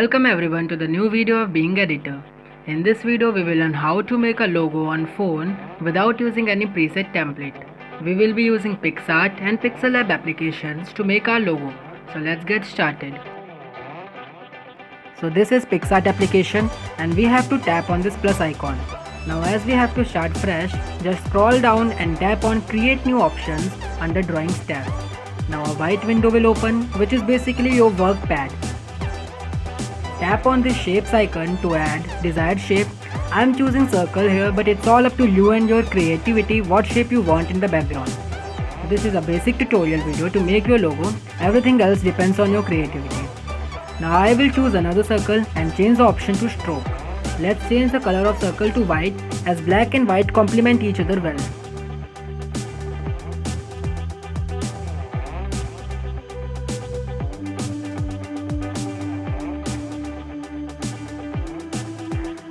Welcome everyone to the new video of Being Editor. In this video we will learn how to make a logo on phone without using any preset template. We will be using PicsArt and Pixellab applications to make our logo. So let's get started. So this is PicsArt application and we have to tap on this plus icon. Now as we have to start fresh, just scroll down and tap on create new options under drawings tab. Now a white window will open which is basically your work pad. Tap on this shapes icon to add desired shape. I am choosing circle here, but it's all up to you and your creativity what shape you want in the background. This is a basic tutorial video to make your logo. Everything else depends on your creativity. Now I will choose another circle and change the option to stroke. Let's change the color of circle to white as black and white complement each other well.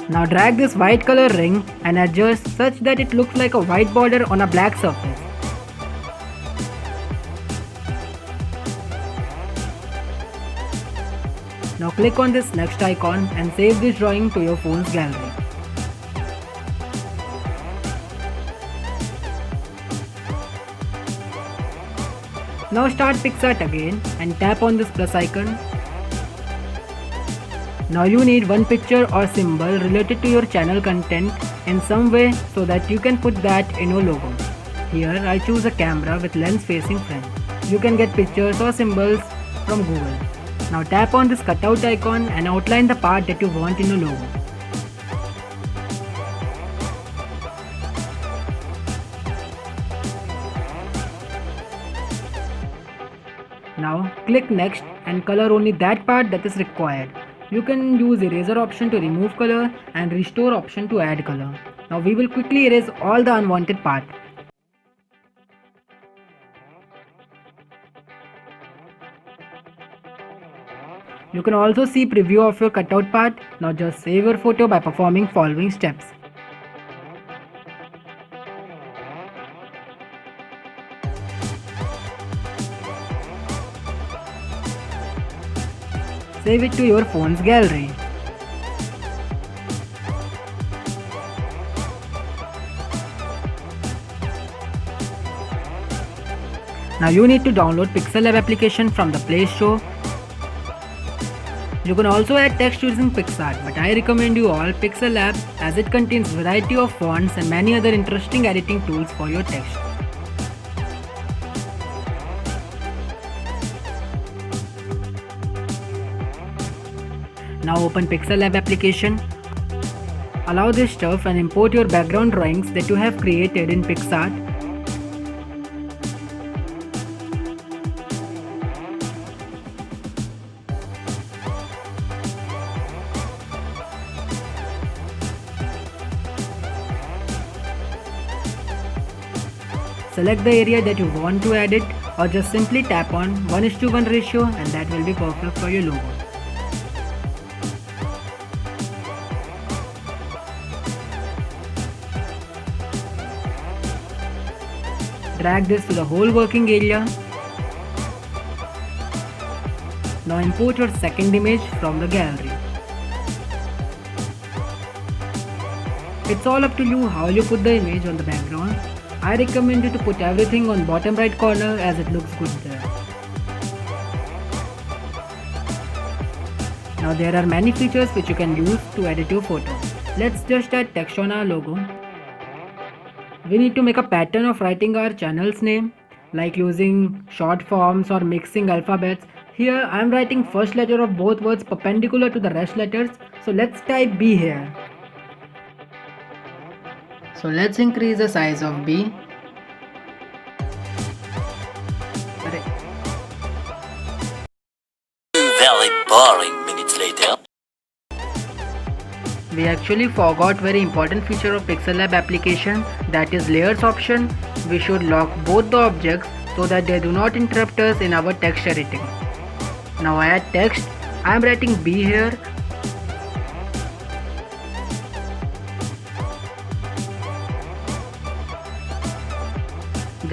Now drag this white color ring and adjust such that it looks like a white border on a black surface. Now click on this next icon and save this drawing to your phone's gallery. Now start PicsArt again and tap on this plus icon. Now you need one picture or symbol related to your channel content in some way so that you can put that in your logo. Here I choose a camera with lens facing front. You can get pictures or symbols from Google. Now tap on this cutout icon and outline the part that you want in your logo. Now click next and color only that part that is required. You can use eraser option to remove color and restore option to add color. Now we will quickly erase all the unwanted part. You can also see preview of your cutout part. Now just save your photo by performing following steps. Save it to your phone's gallery. Now you need to download Pixellab application from the Play Store. You can also add text using PicsArt, but I recommend you all Pixellab as it contains variety of fonts and many other interesting editing tools for your text. Now open Pixellab application. Allow this stuff and import your background drawings that you have created in PicsArt. Select the area that you want to add it or just simply tap on 1:1 ratio and that will be perfect for your logo. Drag this to the whole working area. Now import your second image from the gallery. It's all up to you how you put the image on the background. I recommend you to put everything on bottom right corner as it looks good there. Now there are many features which you can use to edit your photo. Let's just add text on our logo. We need to make a pattern of writing our channel's name, like using short forms or mixing alphabets. Here I am writing first letter of both words perpendicular to the rest letters, so let's type B here. So let's increase the size of B. Very boring minutes later. We actually forgot very important feature of Pixellab application, that is layers option. We should lock both the objects so that they do not interrupt us in our text editing. Now I add text. I am writing B here.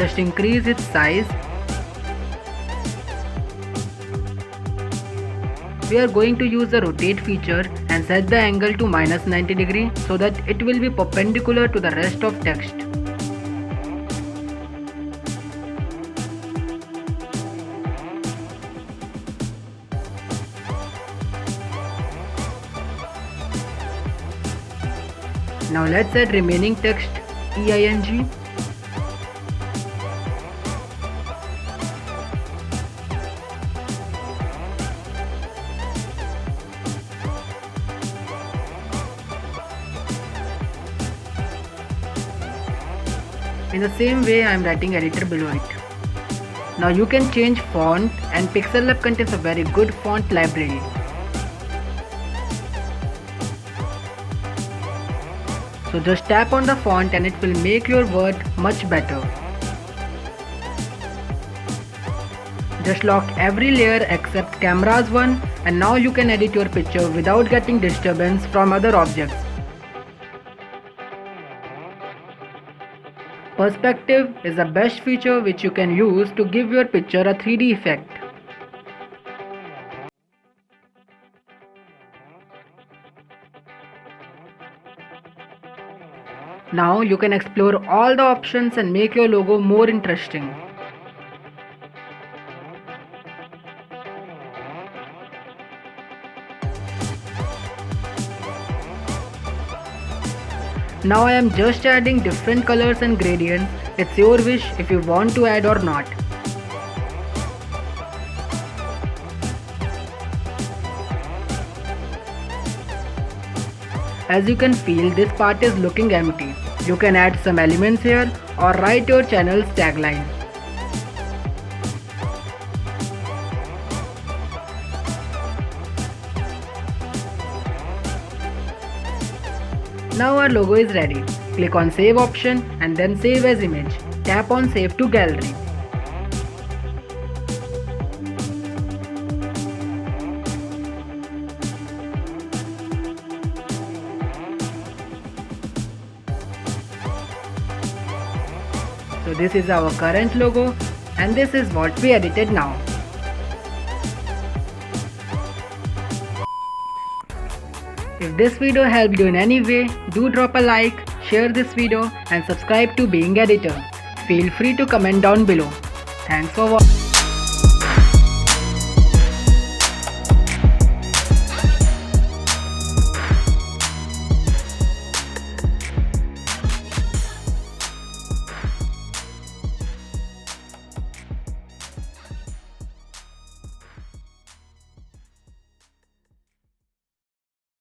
Just increase its size. we are going to use the rotate feature and set the angle to -90 degree so that it will be perpendicular to the rest of text. Now let's add remaining text EING. In the same way, I am writing editor below it. Now you can change font, and PixelLab contains a very good font library. So just tap on the font and it will make your word much better. Just lock every layer except cameras one, and now you can edit your picture without getting disturbance from other objects. Perspective is the best feature which you can use to give your picture a 3D effect. Now you can explore all the options and make your logo more interesting. Now I am just adding different colors and gradients. It's your wish if you want to add or not. As you can feel, this part is looking empty. You can add some elements here or write your channel's tagline. Now our logo is ready. Click on Save option and then Save as Image. Tap on Save to Gallery. So this is our current logo and this is what we edited now. If this video helped you in any way, do drop a like, share this video and subscribe to Being Editor. Feel free to comment down below. Thanks for watching.